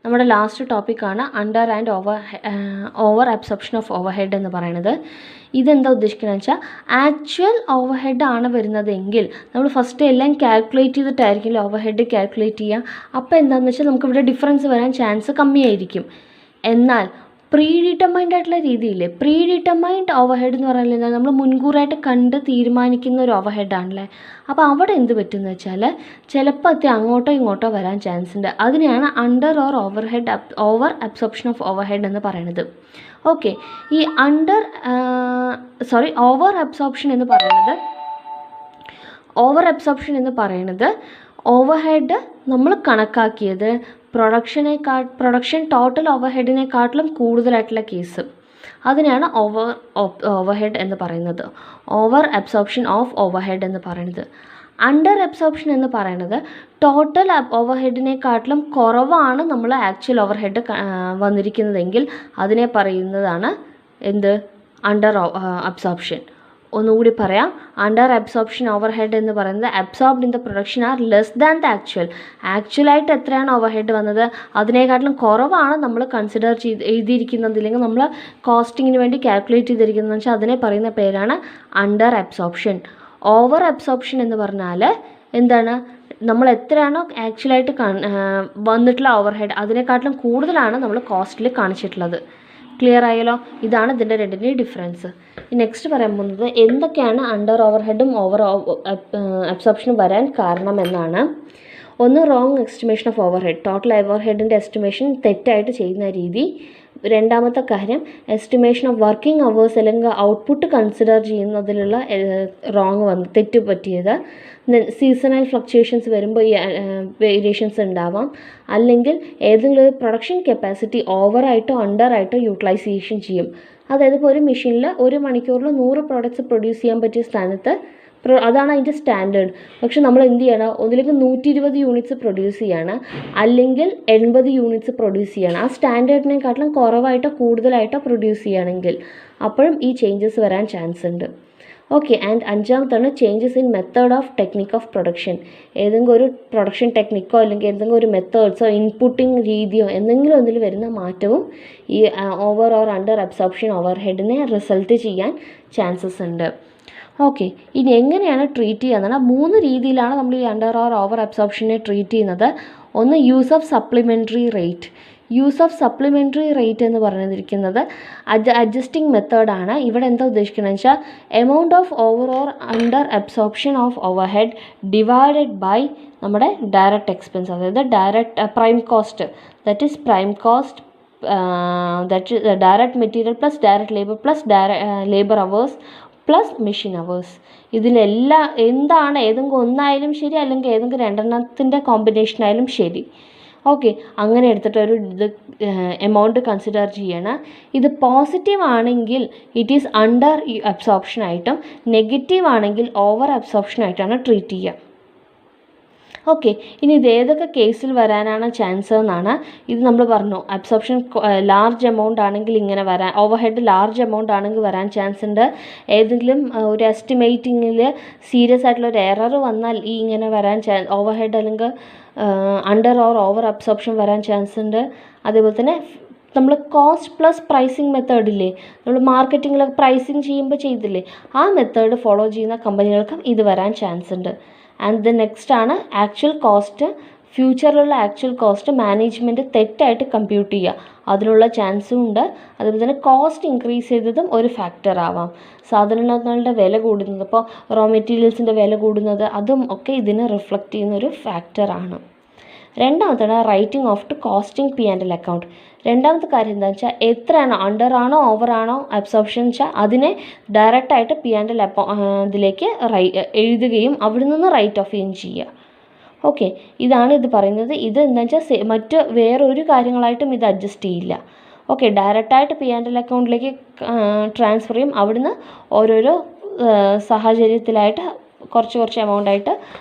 നമ്മുടെ ലാസ്റ്റ് ടോപ്പിക്കാണ് under and over absorption of overhead എന്ന് പറയുന്നത്. ഇതെന്താ ഉദ്ദേശിക്കുന്നത് വെച്ചാൽ ആക്ച്വൽ ഓവർ ഹെഡ് ആണ് വരുന്നതെങ്കിൽ നമ്മൾ ഫസ്റ്റ് എല്ലാം കാൽക്കുലേറ്റ് ചെയ്തിട്ടായിരിക്കും ഓവർ ഹെഡ് കാൽക്കുലേറ്റ് ചെയ്യുക. അപ്പോൾ എന്താണെന്ന് വെച്ചാൽ നമുക്കിവിടെ ഡിഫറൻസ് വരാൻ ചാൻസ് കമ്മിയായിരിക്കും. എന്നാൽ പ്രീ ഡിറ്റർമൈൻഡ് ആയിട്ടുള്ള രീതിയിൽ പ്രീ ഡിറ്റർമൈൻഡ് ഓവർ ഹെഡ് എന്ന് പറഞ്ഞാൽ നമ്മൾ മുൻകൂറായിട്ട് കണ്ട് തീരുമാനിക്കുന്ന ഒരു ഓവർ ഹെഡാണല്ലേ. അപ്പോൾ അവിടെ എന്ത് പറ്റുമെന്ന് വെച്ചാൽ ചിലപ്പോൾ അങ്ങോട്ടോ ഇങ്ങോട്ടോ വരാൻ ചാൻസ് ഉണ്ട്. അതിനെയാണ് under or over absorption of overhead എന്ന് പറയുന്നത്. ഓക്കെ, ഈ ഓവർ അബ്സോർപ്ഷൻ എന്ന് പറയുന്നത് ഓവർ ഹെഡ് നമ്മൾ കണക്കാക്കിയത് പ്രൊഡക്ഷൻ ടോട്ടൽ ഓവർ ഹെഡിനെക്കാട്ടിലും കൂടുതലായിട്ടുള്ള കേസ്, അതിനെയാണ് ഓവർ ഹെഡ് എന്ന് പറയുന്നത്. Over absorption of overhead എന്ന് പറയുന്നത്. അണ്ടർ അബ്സോർപ്ഷൻ എന്ന് പറയുന്നത് ടോട്ടൽ ഓവർ ഹെഡിനെക്കാട്ടിലും കുറവാണ് നമ്മൾ ആക്ച്വൽ ഓവർ ഹെഡ് വന്നിരിക്കുന്നതെങ്കിൽ അതിനെ പറയുന്നതാണ് എന്ത്, അണ്ടർ അബ്സോർപ്ഷൻ. ഒന്നുകൂടി പറയാം, അണ്ടർ അബ്സോർപ്ഷൻ ഓവർ ഹെഡ് എന്ന് പറയുന്നത് absorbed in the production are less than the ആക്ച്വലായിട്ട് എത്രയാണ് ഓവർ ഹെഡ് വന്നത് അതിനേക്കാട്ടിലും കുറവാണ് നമ്മൾ കൺസിഡർ ചെയ്തിരിക്കുന്നത്, ഇല്ലെങ്കിൽ നമ്മൾ കോസ്റ്റിങ്ങിന് വേണ്ടി കാൽക്കുലേറ്റ് ചെയ്തിരിക്കുന്നതെന്ന് വെച്ചാൽ അതിനെ പറയുന്ന പേരാണ് അണ്ടർ അബ്സോർപ്ഷൻ. ഓവർ അബ്സോർപ്ഷൻ എന്ന് പറഞ്ഞാൽ എന്താണ്, നമ്മൾ എത്രയാണോ ആക്ച്വലായിട്ട് വന്നിട്ടുള്ള ഓവർ ഹെഡ് അതിനെക്കാട്ടിലും കൂടുതലാണ് നമ്മൾ കോസ്റ്റിൽ കാണിച്ചിട്ടുള്ളത്. ക്ലിയർ ആയല്ലോ? ഇതാണ് ഇതിൻ്റെ രണ്ടിൻ്റെയും ഡിഫറൻസ്. നെക്സ്റ്റ് പറയാൻ പോകുന്നത് എന്തൊക്കെയാണ് അണ്ടർ ഓവർ ഹെഡും ഓവർ അബ്സോർപ്ഷനും വരാൻ കാരണമെന്നാണ്. ഒന്ന്, wrong estimation of overhead, total ഓവർ ഹെഡിൻ്റെ എസ്റ്റിമേഷൻ തെറ്റായിട്ട് ചെയ്യുന്ന രീതി. രണ്ടാമത്തെ കാര്യം, എസ്റ്റിമേഷൻ ഓഫ് വർക്കിംഗ് അവേഴ്സ് അല്ലെങ്കിൽ ഔട്ട്പുട്ട് കൺസിഡർ ചെയ്യുന്നതിലുള്ള തെറ്റ് പറ്റിയത്. സീസണൽ ഫ്ലക്ച്വേഷൻസ് വരുമ്പോൾ ഈ വേരിയേഷൻസ് ഉണ്ടാവാം. അല്ലെങ്കിൽ ഏതെങ്കിലും ഒരു പ്രൊഡക്ഷൻ കപ്പാസിറ്റി ഓവറായിട്ടോ അണ്ടറായിട്ടോ യൂട്ടിലൈസേഷൻ ചെയ്യും. അതായത് ഇപ്പോൾ ഒരു മെഷീനിൽ ഒരു മണിക്കൂറിൽ 100 പ്രോഡക്റ്റ്സ് പ്രൊഡ്യൂസ് ചെയ്യാൻ പറ്റിയ സ്ഥാനത്ത് അതാണ് അതിൻ്റെ സ്റ്റാൻഡേർഡ്. പക്ഷെ നമ്മൾ എന്ത് ചെയ്യണം, ഒന്നിലേക്ക് 120 യൂണിറ്റ്സ് പ്രൊഡ്യൂസ് ചെയ്യാണ്, അല്ലെങ്കിൽ 80 യൂണിറ്റ്സ് പ്രൊഡ്യൂസ് ചെയ്യണം. ആ സ്റ്റാൻഡേർഡിനെക്കാട്ടിലും കുറവായിട്ടോ കൂടുതലായിട്ടോ പ്രൊഡ്യൂസ് ചെയ്യുകയാണെങ്കിൽ അപ്പോഴും ഈ ചേഞ്ചസ് വരാൻ ചാൻസ് ഉണ്ട്. ഓക്കെ, ആൻഡ് അഞ്ചാമത്താണ് changes in method of technique of production. ഏതെങ്കിലും ഒരു പ്രൊഡക്ഷൻ ടെക്നിക്കോ അല്ലെങ്കിൽ ഏതെങ്കിലും ഒരു മെത്തേഡ്സോ ഇൻപുട്ടിങ് രീതിയോ എന്തെങ്കിലും ഒന്നിൽ വരുന്ന മാറ്റവും ഈ ഓവർ ഓർ അണ്ടർ അബ്സോർപ്ഷൻ ഓവർ ഹെഡിനെ റിസൾട്ട് ചെയ്യാൻ ചാൻസസ് ഉണ്ട്. ഓക്കെ, ഇനി എങ്ങനെയാണ് ട്രീറ്റ് ചെയ്യുക എന്നാണ്. 3 രീതിയിലാണ് നമ്മൾ ഈ അണ്ടർ ഓർ ഓവർ അബ്സോർപ്ഷനെ ട്രീറ്റ് ചെയ്യുന്നത്. ഒന്ന്, use of supplementary rate. Use of supplementary rate എന്ന് പറഞ്ഞിരിക്കുന്നത് അഡ്ജസ്റ്റിംഗ് മെത്തേഡാണ്. ഇവിടെ എന്താ ഉദ്ദേശിക്കുന്നത് വെച്ചാൽ amount of over or under absorption of overhead divided by നമ്മുടെ ഡയറക്റ്റ് എക്സ്പെൻസ്, അതായത് prime cost, that is prime cost direct material plus direct labour plus labour hours plus machine hours. ഇതിലെല്ലാം എന്താണ്, ഏതെങ്കിലും ഒന്നായാലും ശരി അല്ലെങ്കിൽ ഏതെങ്കിലും രണ്ടെണ്ണത്തിൻ്റെ കോമ്പിനേഷൻ ആയാലും ശരി. ഓക്കെ, അങ്ങനെ എടുത്തിട്ട് ഒരു എമൗണ്ട് കൺസിഡർ ചെയ്യണം. ഇത് പോസിറ്റീവ് ആണെങ്കിൽ ഇറ്റ് ഈസ് അണ്ടർ അബ്സോർപ്ഷൻ ആയിട്ടും നെഗറ്റീവ് ആണെങ്കിൽ ഓവർ അബ്സോർപ്ഷൻ ആയിട്ടാണ് ട്രീറ്റ് ചെയ്യുക. ഓക്കെ, ഇനി ഇത് ഏതൊക്കെ കേസിൽ വരാനാണ് ചാൻസ് എന്നാണ്. ഇത് നമ്മൾ പറഞ്ഞു, അബ്സോർപ്ഷൻ ലാർജ് എമൗണ്ട് ആണെങ്കിൽ ഇങ്ങനെ വരാൻ, ഓവർ ഹെഡ് ലാർജ് എമൗണ്ട് ആണെങ്കിൽ വരാൻ ചാൻസ് ഉണ്ട്. ഏതെങ്കിലും ഒരു എസ്റ്റിമേറ്റിങ്ങിൽ സീരിയസ് ആയിട്ടുള്ള ഒരു എറർ വന്നാൽ ഈ ഇങ്ങനെ വരാൻ ഓവർ ഹെഡ് അല്ലെങ്കിൽ അണ്ടർ ഓർ ഓവർ അബ്സോർപ്ഷൻ വരാൻ ചാൻസ് ഉണ്ട്. അതേപോലെ തന്നെ നമ്മൾ കോസ്റ്റ് പ്ലസ് പ്രൈസിങ് മെത്തേഡില്ലേ, നമ്മൾ മാർക്കറ്റിങ്ങിലൊക്കെ പ്രൈസിങ് ചെയ്യുമ്പോൾ ചെയ്തില്ലേ, ആ മെത്തേഡ് ഫോളോ ചെയ്യുന്ന കമ്പനികൾക്കും ഇത് വരാൻ ചാൻസ് ഉണ്ട്. ആൻഡ് ദ നെക്സ്റ്റ് ആണ് ആക്ച്വൽ കോസ്റ്റ്. ഫ്യൂച്ചറിലുള്ള ആക്ച്വൽ കോസ്റ്റ് മാനേജ്മെൻറ്റ് തെറ്റായിട്ട് കമ്പ്യൂട്ട് ചെയ്യുക, അതിനുള്ള ചാൻസും ഉണ്ട്. അതുപോലെ തന്നെ കോസ്റ്റ് ഇൻക്രീസ് ചെയ്തതും ഒരു ഫാക്ടർ ആവാം. സാധനങ്ങളുടെ വില കൂടുന്നത്, ഇപ്പോൾ റോ മെറ്റീരിയൽസിൻ്റെ വില കൂടുന്നത്, അതും ഒക്കെ ഇതിനെ റിഫ്ലക്റ്റ് ചെയ്യുന്നൊരു ഫാക്ടറാണ്. രണ്ടാമത്താണ് writing off to costing P&L account. രണ്ടാമത്തെ കാര്യം എന്താണെന്ന് വെച്ചാൽ എത്രയാണോ, അണ്ടർ ആണോ ഓവർ ആണോ അബ്സോർപ്ഷൻ വെച്ചാൽ അതിനെ ഡയറക്റ്റായിട്ട് P&L ഇതിലേക്ക് എഴുതുകയും അവിടെ നിന്ന് റൈറ്റ് ഓഫ് ചെയ്യുകയും ചെയ്യുക. ഓക്കെ, ഇതാണ് ഇത് പറയുന്നത്. ഇത് എന്താണെന്ന് വെച്ചാൽ മറ്റ് വേറൊരു കാര്യങ്ങളായിട്ടും ഇത് അഡ്ജസ്റ്റ് ചെയ്യില്ല. ഓക്കെ, ഡയറക്റ്റായിട്ട് P&L അക്കൗണ്ടിലേക്ക് ട്രാൻസ്ഫർ ചെയ്യും, അവിടുന്ന് ഓരോരോ സാഹചര്യത്തിലായിട്ട് കുറച്ച് എമൗണ്ടായിട്ട്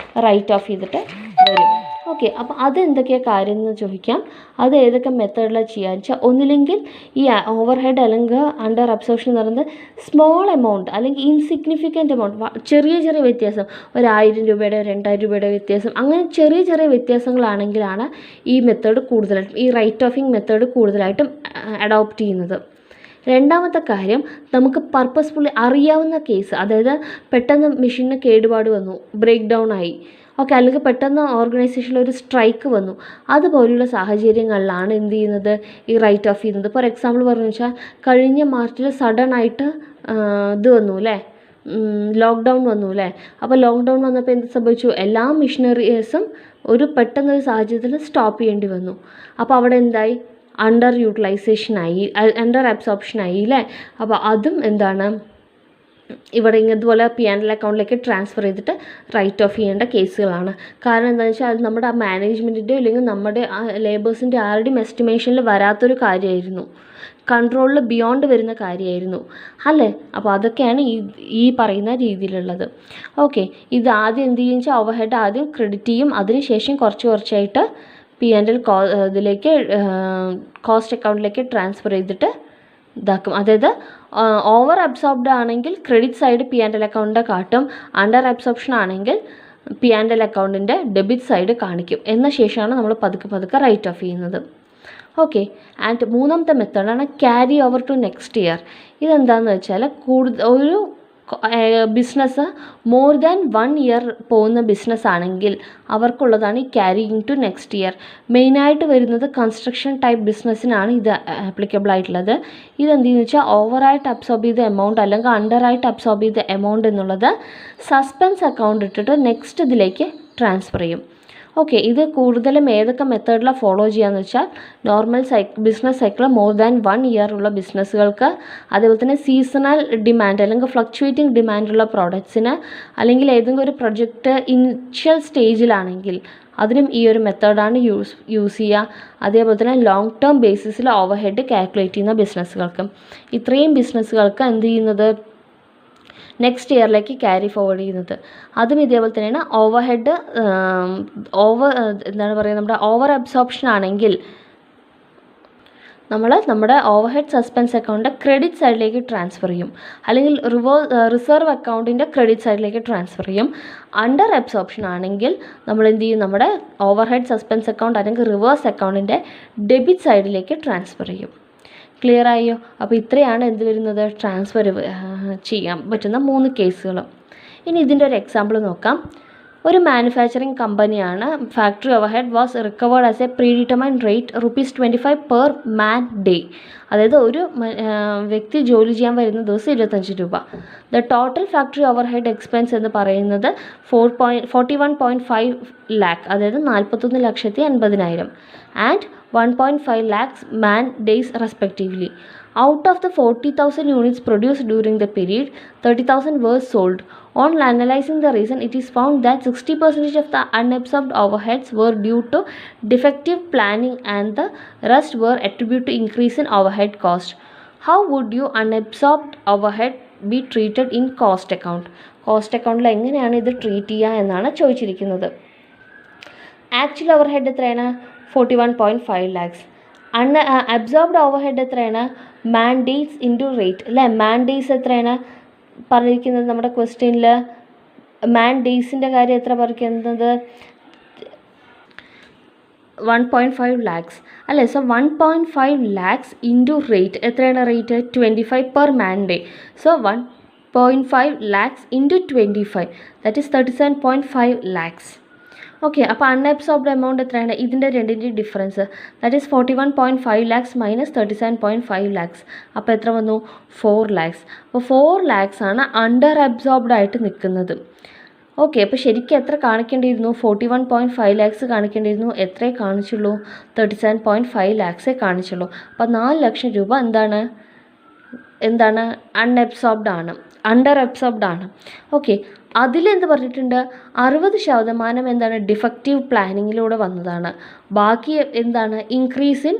റൈറ്റ് ഓഫ് ചെയ്തിട്ട് വരും. ഓക്കെ, അപ്പോൾ അതെന്തൊക്കെയാണ് കാര്യം എന്ന് ചോദിക്കാം. അത് ഏതൊക്കെ മെത്തേഡിലാണ് ചെയ്യാന്ന് വെച്ചാൽ, ഒന്നില്ലെങ്കിൽ ഈ ഓവർ ഹെഡ് അല്ലെങ്കിൽ അണ്ടർ അബ്സോർപ്ഷൻ എന്ന് പറയുന്നത് സ്മോൾ എമൗണ്ട് അല്ലെങ്കിൽ ഇൻസിഗ്നിഫിക്കൻറ്റ് എമൗണ്ട്, ചെറിയ ചെറിയ വ്യത്യാസം, 1000 രൂപയുടെ 2000 രൂപയുടെ വ്യത്യാസം, അങ്ങനെ ചെറിയ ചെറിയ വ്യത്യാസങ്ങളാണെങ്കിലാണ് ഈ മെത്തേഡ് കൂടുതലായിട്ടും, ഈ റൈറ്റ് ഓഫിങ് മെത്തേഡ് കൂടുതലായിട്ടും അഡോപ്റ്റ് ചെയ്യുന്നത്. രണ്ടാമത്തെ കാര്യം, നമുക്ക് പർപ്പസ്ഫുള്ളി അറിയാവുന്ന കേസ്, അതായത് പെട്ടെന്ന് മെഷീനിന് കേടുപാട് വന്നു, ബ്രേക്ക് ഡൗൺ ആയി, ഓക്കെ, അല്ലെങ്കിൽ പെട്ടെന്ന് ഓർഗനൈസേഷനിൽ ഒരു സ്ട്രൈക്ക് വന്നു, അതുപോലുള്ള സാഹചര്യങ്ങളിലാണ് എന്ത് ചെയ്യുന്നത്, ഈ റൈറ്റ് ഓഫ് ചെയ്യുന്നത്. ഫോർ എക്സാമ്പിൾ പറഞ്ഞു വെച്ചാൽ, കഴിഞ്ഞ മാർച്ചിൽ സഡൻ ആയിട്ട് ഇത് വന്നു അല്ലേ, ലോക്ക്ഡൗൺ വന്നു അല്ലേ. അപ്പോൾ ലോക്ക്ഡൗൺ വന്നപ്പോൾ എന്ത് സംഭവിച്ചു, എല്ലാ മിഷനറീസും ഒരു പെട്ടെന്നൊരു സാഹചര്യത്തിൽ സ്റ്റോപ്പ് ചെയ്യേണ്ടി വന്നു. അപ്പോൾ അവിടെ എന്തായി, അണ്ടർ യൂട്ടിലൈസേഷനായി, അണ്ടർ അബ്സോർപ്ഷനായി അല്ലേ. അപ്പോൾ അതും എന്താണ്, ഇവിടെ ഇതുപോലെ P&L അക്കൗണ്ടിലേക്ക് ട്രാൻസ്ഫർ ചെയ്തിട്ട് റൈറ്റ് ഓഫ് ചെയ്യേണ്ട കേസുകളാണ്. കാരണം എന്താണെന്ന് വെച്ചാൽ, അത് നമ്മുടെ മാനേജ്മെൻറ്റിൻ്റെ അല്ലെങ്കിൽ നമ്മുടെ ലേബേഴ്സിൻ്റെ ആരുടെയും എസ്റ്റിമേഷനിൽ വരാത്തൊരു കാര്യമായിരുന്നു, കൺട്രോളിൽ ബിയോണ്ട് വരുന്ന കാര്യമായിരുന്നു അല്ലേ. അപ്പോൾ അതൊക്കെയാണ് ഈ പറയുന്ന രീതിയിലുള്ളത്. ഓക്കെ, ഇത് ആദ്യം എന്ത് ചെയ്യുക വെച്ചാൽ, ഓവർ ഹെഡ് ആദ്യം ക്രെഡിറ്റ് ചെയ്യും, അതിനുശേഷം കുറച്ചായിട്ട് P&L ഇതിലേക്ക് കോസ്റ്റ് അക്കൗണ്ടിലേക്ക് ട്രാൻസ്ഫർ ചെയ്തിട്ട് ഇതാക്കും. അതായത് ഓവർ അബ്സോർബ്ഡ് ആണെങ്കിൽ ക്രെഡിറ്റ് സൈഡ് P&L അക്കൗണ്ടിൻ്റെ കാട്ടും, അണ്ടർ അബ്സോർപ്ഷൻ ആണെങ്കിൽ P&L അക്കൗണ്ടിൻ്റെ ഡെബിറ്റ് സൈഡ് കാണിക്കും. എന്ന ശേഷമാണ് നമ്മൾ പതുക്കെ റൈറ്റ് ഓഫ് ചെയ്യുന്നത്. ഓക്കെ, ആൻഡ് മൂന്നാമത്തെ മെത്തേഡാണ് carry over to next year. ഇതെന്താണെന്ന് വെച്ചാൽ, ഒരു ബിസിനസ് മോർ ദാൻ 1 ഇയർ പോകുന്ന ബിസിനസ് ആണെങ്കിൽ അവർക്കുള്ളതാണ് ഈ ക്യാരിയിങ് ടു നെക്സ്റ്റ് ഇയർ. മെയിനായിട്ട് വരുന്നത് കൺസ്ട്രക്ഷൻ ടൈപ്പ് ബിസിനസ്സിനാണ് ഇത് ആപ്ലിക്കബിൾ ആയിട്ടുള്ളത്. ഇതെന്തെന്ന് വെച്ചാൽ, ഓവറായിട്ട് അബ്സോർബ് ചെയ്ത എമൗണ്ട് അല്ലെങ്കിൽ അണ്ടറായിട്ട് അബ്സോർബ് ചെയ്ത എമൗണ്ട് എന്നുള്ളത് സസ്പെൻസ് അക്കൗണ്ട് ഇട്ടിട്ട് നെക്സ്റ്റ് ഇതിലേക്ക് ട്രാൻസ്ഫർ ചെയ്യും. ഓക്കെ, ഇത് കൂടുതലും ഏതൊക്കെ മെത്തേഡിലാണ് ഫോളോ ചെയ്യാന്ന് വെച്ചാൽ, normal business cycle more than 1 year ഉള്ള ബിസിനസ്സുകൾക്ക്, അതേപോലെ തന്നെ സീസണൽ ഡിമാൻഡ് അല്ലെങ്കിൽ ഫ്ലക്ച്വേറ്റിംഗ് ഡിമാൻഡുള്ള പ്രോഡക്ട്സിന്, അല്ലെങ്കിൽ ഏതെങ്കിലും ഒരു പ്രൊജക്റ്റ് ഇനിഷ്യൽ സ്റ്റേജിലാണെങ്കിൽ അതിനും ഈ ഒരു മെത്തേഡാണ് യൂസ് ചെയ്യുക. അതേപോലെ തന്നെ ലോങ് ടേം ബേസിസിൽ ഓവർ ഹെഡ് കാൽക്കുലേറ്റ് ചെയ്യുന്ന ബിസിനസ്സുകൾക്കും, ഇത്രയും ബിസിനസ്സുകൾക്ക് എന്ത് ചെയ്യുന്നത്, നെക്സ്റ്റ് ഇയറിലേക്ക് ക്യാരി ഫോർവേഡ് ചെയ്യുന്നത്. അതും ഇതേപോലെ തന്നെയാണ്. ഓവർ ഹെഡ് എന്താണ് പറയുക, നമ്മുടെ ഓവർ അബ്സോർപ്ഷൻ ആണെങ്കിൽ നമ്മുടെ over head suspense account credit സൈഡിലേക്ക് ട്രാൻസ്ഫർ ചെയ്യും, അല്ലെങ്കിൽ റിസർവ് അക്കൗണ്ടിൻ്റെ ക്രെഡിറ്റ് സൈഡിലേക്ക് ട്രാൻസ്ഫർ ചെയ്യും. അണ്ടർ അബ്സോർപ്ഷൻ ആണെങ്കിൽ നമ്മൾ എന്ത് ചെയ്യും, നമ്മുടെ ഓവർ ഹെഡ് സസ്പെൻസ് അക്കൗണ്ട് അല്ലെങ്കിൽ റിവേഴ്സ് അക്കൗണ്ടിൻ്റെ ഡെബിറ്റ് സൈഡിലേക്ക് ട്രാൻസ്ഫർ ചെയ്യും. ക്ലിയർ ആയോ? അപ്പോൾ ഇത്രയാണ് എന്ത് വരുന്നത്, ട്രാൻസ്ഫർ ചെയ്യാൻ പറ്റുന്ന 3 കേസുകൾ. ഇനി ഇതിൻ്റെ ഒരു എക്സാമ്പിൾ നോക്കാം. ഒരു മാനുഫാക്ചറിങ് കമ്പനിയാണ്. Factory over head was recovered as A pre determined rate ₹25 per man day. അതായത് ഒരു വ്യക്തി ജോലി ചെയ്യാൻ വരുന്ന ദിവസം 25 രൂപ. The total factory over head expense എന്ന് പറയുന്നത് 41.5 ലാക്ക്, അതായത് 41,80,000 and 1.5 lakhs man days respectively. Out of the 40,000 units produced during the period, 30,000 were sold. On analyzing the reason, it is found that 60% of the unabsorbed overheads were due to defective planning and the rest were attributed to increase in overhead cost. How would you unabsorbed overhead be treated in cost account? Cost അക്കൗണ്ടിൽ എങ്ങനെയാണ് ഇത് treat ചെയ്യുക എന്നാണ് ചോദിച്ചിരിക്കുന്നത്. Actual over head എത്രയാണ്, 41.5 lakhs. Absorbed over head എത്രയാണ്, mandates into rate അല്ലേ. Mandates എത്രയാണ് പറഞ്ഞിരിക്കുന്നത് നമ്മുടെ ക്വസ്റ്റ്യനിൽ, മാൻഡേറ്റ്സിൻ്റെ കാര്യം എത്ര പറഞ്ഞിരിക്കുന്നത്, 1.5 lakhs അല്ലേ. സോ 1.5 lakhs ഇൻറ്റു റേറ്റ് എത്രയാണ്, rate 25 per man day. So 1.5 lakhs into 25, that is 37.5 lakhs. Okay, അപ്പോൾ അൺഅബ്സോർബ്ഡ് എമൗണ്ട് എത്രയാണ്, ഇതിൻ്റെ രണ്ടിൻ്റെ difference, that is 41.5 lakhs minus 37.5 lakhs. അപ്പോൾ എത്ര വന്നു, 4 lakhs. അപ്പോൾ 4 lakhs ആണ് അണ്ടർ അബ്സോർബ്ഡ് ആയിട്ട് നിൽക്കുന്നത്. ഓക്കെ, അപ്പോൾ ശരിക്കും എത്ര കാണിക്കേണ്ടിയിരുന്നു, 41.5 lakhs കാണിക്കേണ്ടിയിരുന്നു. എത്രയേ കാണിച്ചുള്ളൂ, 37.5 lakhs കാണിച്ചുള്ളൂ. അപ്പോൾ 4 ലക്ഷം രൂപ എന്താണ് അൺഅബ്സോർബ്ഡ് ആണ്, അണ്ടർ അബ്സോർബ്ഡ് ആണ്. ഓക്കെ, അതിലെന്ത് പറഞ്ഞിട്ടുണ്ട്, 60% എന്താണ് ഡിഫക്റ്റീവ് പ്ലാനിങ്ങിലൂടെ വന്നതാണ്. ബാക്കി എന്താണ്, ഇൻക്രീസ് ഇൻ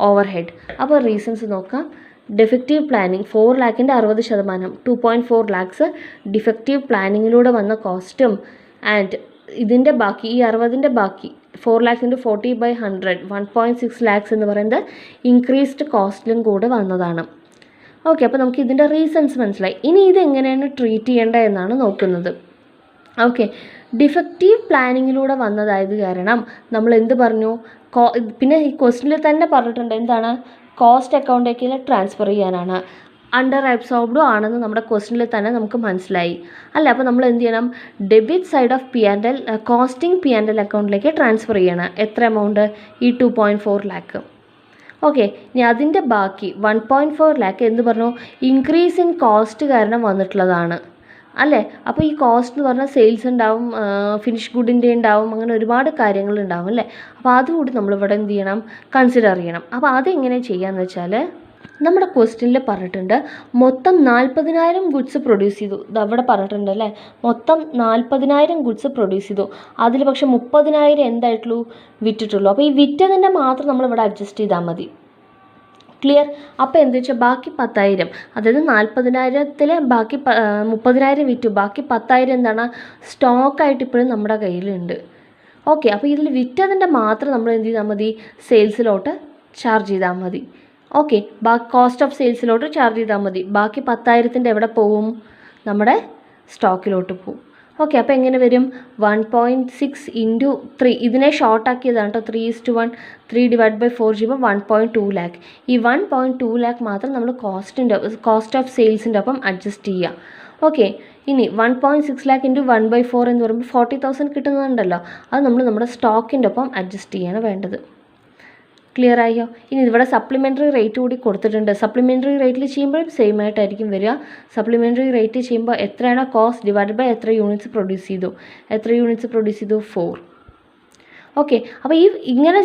ഓവർ ഹെഡ്. അപ്പോൾ റീസൺസ് നോക്കാം. ഡിഫക്റ്റീവ് പ്ലാനിങ് 4 lakhൻ്റെ 60%, 2.4 lakhs ഡിഫക്റ്റീവ് പ്ലാനിങ്ങിലൂടെ വന്ന കോസ്റ്റും, ആൻഡ് ഇതിൻ്റെ ബാക്കി ഈ 60ൻ്റെ ബാക്കി 4 lakhs into 40/100 1.6 lakhs എന്ന് പറയുന്നത് ഇൻക്രീസ്ഡ് കോസ്റ്റിലും കൂടെ വന്നതാണ്. ഓക്കെ, അപ്പോൾ നമുക്ക് ഇതിൻ്റെ റീസൺസ് മനസ്സിലായി. ഇനി ഇതെങ്ങനെയാണ് ട്രീറ്റ് ചെയ്യേണ്ടത് എന്നാണ് നോക്കുന്നത്. ഓക്കെ, ഡിഫക്റ്റീവ് പ്ലാനിങ്ങിലൂടെ വന്നതായത് കാരണം നമ്മൾ എന്ത് പറഞ്ഞു, പിന്നെ ഈ ക്വസ്റ്റ്യനിൽ തന്നെ പറഞ്ഞിട്ടുണ്ട് എന്താണ്, കോസ്റ്റ് അക്കൗണ്ടിലേക്ക് ട്രാൻസ്ഫർ ചെയ്യാനാണ്. അണ്ടർ അബ്സോർബ്ഡും ആണെന്ന് നമ്മുടെ ക്വസ്റ്റ്യനിൽ തന്നെ നമുക്ക് മനസ്സിലായി അല്ലേ. അപ്പോൾ നമ്മൾ എന്ത് ചെയ്യണം, debit side of P&L costing P&L അക്കൗണ്ടിലേക്ക് ട്രാൻസ്ഫർ ചെയ്യണം. എത്ര എമൗണ്ട്, ഈ 2.4 lakh. ഓക്കെ, ഇനി അതിൻ്റെ ബാക്കി 1.4 lakh എന്ത് പറഞ്ഞു, ഇൻക്രീസ് ഇൻ കോസ്റ്റ് കാരണം വന്നിട്ടുള്ളതാണ് അല്ലേ. അപ്പോൾ ഈ കോസ്റ്റ് എന്ന് പറഞ്ഞാൽ സെയിൽസ് ഉണ്ടാവും, ഫിനിഷ് ഗുഡിൻ്റെ ഉണ്ടാവും, അങ്ങനെ ഒരുപാട് കാര്യങ്ങൾ ഉണ്ടാവും അല്ലേ. അപ്പോൾ അതുകൂടി നമ്മളിവിടെ എന്ത് ചെയ്യണം, കൺസിഡർ ചെയ്യണം. അപ്പോൾ അതെങ്ങനെ ചെയ്യാമെന്ന് വെച്ചാൽ നമ്മുടെ ക്വസ്റ്റ്യനിൽ പറഞ്ഞിട്ടുണ്ട് മൊത്തം 40,000 ഗുഡ്സ് പ്രൊഡ്യൂസ് ചെയ്തു. അവിടെ പറഞ്ഞിട്ടുണ്ട് അല്ലേ, മൊത്തം 40,000 ഗുഡ്സ് പ്രൊഡ്യൂസ് ചെയ്തു. അതിൽ പക്ഷേ 30,000 എന്തായിട്ടുള്ളൂ, വിറ്റിട്ടുള്ളൂ. അപ്പോൾ ഈ വിറ്റതിൻ്റെ മാത്രം നമ്മളിവിടെ അഡ്ജസ്റ്റ് ചെയ്താൽ മതി. ക്ലിയർ. അപ്പോൾ എന്താ വെച്ചാൽ ബാക്കി 10,000, അതായത് 40,000-ത്തിൽ ബാക്കി 30,000 വിറ്റു, ബാക്കി 10,000 എന്താണ്, സ്റ്റോക്കായിട്ട് ഇപ്പോഴും നമ്മുടെ കയ്യിലുണ്ട്. ഓക്കെ, അപ്പോൾ ഇതിൽ വിറ്റതിൻ്റെ മാത്രം നമ്മൾ എന്ത് ചെയ്താൽ മതി, സെയിൽസിലോട്ട് ചാർജ് ചെയ്താൽ മതി. ഓക്കെ, കോസ്റ്റ് ഓഫ് സെയിൽസിലോട്ട് ചാർജ് ചെയ്താൽ മതി. ബാക്കി 10,000-ൻ്റെ എവിടെ പോവും, നമ്മുടെ സ്റ്റോക്കിലോട്ട് പോവും. ഓക്കെ, അപ്പോൾ എങ്ങനെ വരും, 1.6 into 3, ഇതിനെ ഷോർട്ട് ആക്കിയതാണ് കേട്ടോ, 3:1, 3 / 4 ചെയ്യുമ്പോൾ 1.2 lakh. ഈ 1.2 lakh മാത്രം നമ്മൾ കോസ്റ്റ് ഓഫ് സെയിൽസിൻ്റെ ഒപ്പം അഡ്ജസ്റ്റ് ചെയ്യുക. ഓക്കെ, ഇനി 1.6 lakh into 1/4 എന്ന് പറയുമ്പോൾ 40,000 കിട്ടുന്നുണ്ടല്ലോ, അത് നമ്മൾ നമ്മുടെ സ്റ്റോക്കിൻ്റെ ഒപ്പം അഡ്ജസ്റ്റ് ചെയ്യാണ് വേണ്ടത്. ക്ലിയർ ആയോ. ഇനി ഇവിടെ സപ്ലിമെൻ്ററി റേറ്റ് കൂടി കൊടുത്തിട്ടുണ്ട്. സപ്ലിമെൻ്ററി റേറ്റിൽ ചെയ്യുമ്പോഴും സെയിം ആയിട്ടായിരിക്കും വരിക. സപ്ലിമെൻ്ററി റേറ്റ് ചെയ്യുമ്പോൾ എത്രയാണോ കോസ്റ്റ് ഡിവൈഡ് ബൈ എത്ര യൂണിറ്റ്സ് പ്രൊഡ്യൂസ് ചെയ്തു. എത്ര യൂണിറ്റ്സ് പ്രൊഡ്യൂസ് ചെയ്തു, 4. ഓക്കെ, അപ്പോൾ ഇങ്ങനെ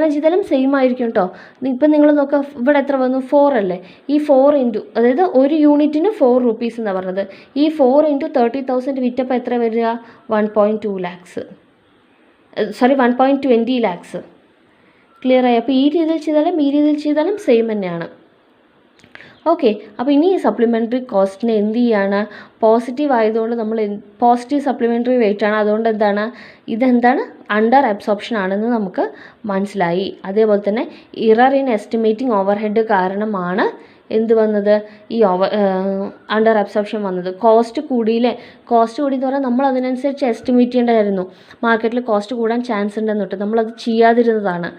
ചെയ്താലും സെയിം ആയിരിക്കും കേട്ടോ. ഇപ്പം നിങ്ങൾ നോക്കുക, ഇവിടെ എത്ര വന്നു, 4 അല്ലേ. ഈ 4 ഇൻറ്റു, അതായത് ഒരു യൂണിറ്റിന് 4 rupees എന്നാണ് പറഞ്ഞത്. ഈ 4 into 30,000 വിറ്റപ്പോൾ എത്ര വരിക, 1.2 lakhs, സോറി 1.20 lakhs. ക്ലിയർ ആയി. അപ്പോൾ ഈ രീതിയിൽ ചെയ്താലും സെയിം തന്നെയാണ്. ഓക്കെ, അപ്പോൾ ഇനി സപ്ലിമെൻ്ററി കോസ്റ്റിനെ എന്ത് ചെയ്യാണ്, പോസിറ്റീവ് ആയതുകൊണ്ട് നമ്മൾ പോസിറ്റീവ് സപ്ലിമെൻ്ററി റേറ്റ് ആണ്, അതുകൊണ്ട് ഇതെന്താണ്, അണ്ടർ അബ്സോർപ്ഷൻ ആണെന്ന് നമുക്ക് മനസ്സിലായി. അതേപോലെ തന്നെ ഇറർ ഇൻ എസ്റ്റിമേറ്റിംഗ് ഓവർഹെഡ് കാരണമാണ് എന്ത് വന്നത്, ഈ അണ്ടർ അബ്സോർപ്ഷൻ വന്നത്. കോസ്റ്റ് കൂടി എന്ന് പറഞ്ഞാൽ നമ്മൾ അതിനനുസരിച്ച് എസ്റ്റിമേറ്റ് ചെയ്യേണ്ടതായിരുന്നു. മാർക്കറ്റിൽ കോസ്റ്റ് കൂടാൻ ചാൻസ് ഉണ്ടെന്ന് തൊട്ട് നമ്മളത് ചെയ്യാതിരുന്നതാണ്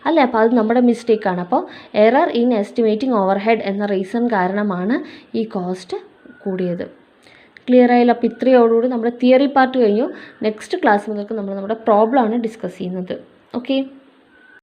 അല്ലേ. അപ്പോൾ അത് നമ്മുടെ മിസ്റ്റേക്കാണ്. അപ്പോൾ എറർ ഇൻ എസ്റ്റിമേറ്റിംഗ് ഓവർഹെഡ് എന്ന റീസൺ കാരണമാണ് ഈ കോസ്റ്റ് കൂടിയത്. ക്ലിയർ ആയില്ല. അപ്പോൾ ഇത്രയോടുകൂടി നമ്മുടെ തിയറി പാർട്ട് കഴിഞ്ഞു. നെക്സ്റ്റ് ക്ലാസ് മുതൽക്ക് നമ്മൾ നമ്മുടെ പ്രോബ്ലമാണ് ഡിസ്കസ് ചെയ്യുന്നത്. ഓക്കെ.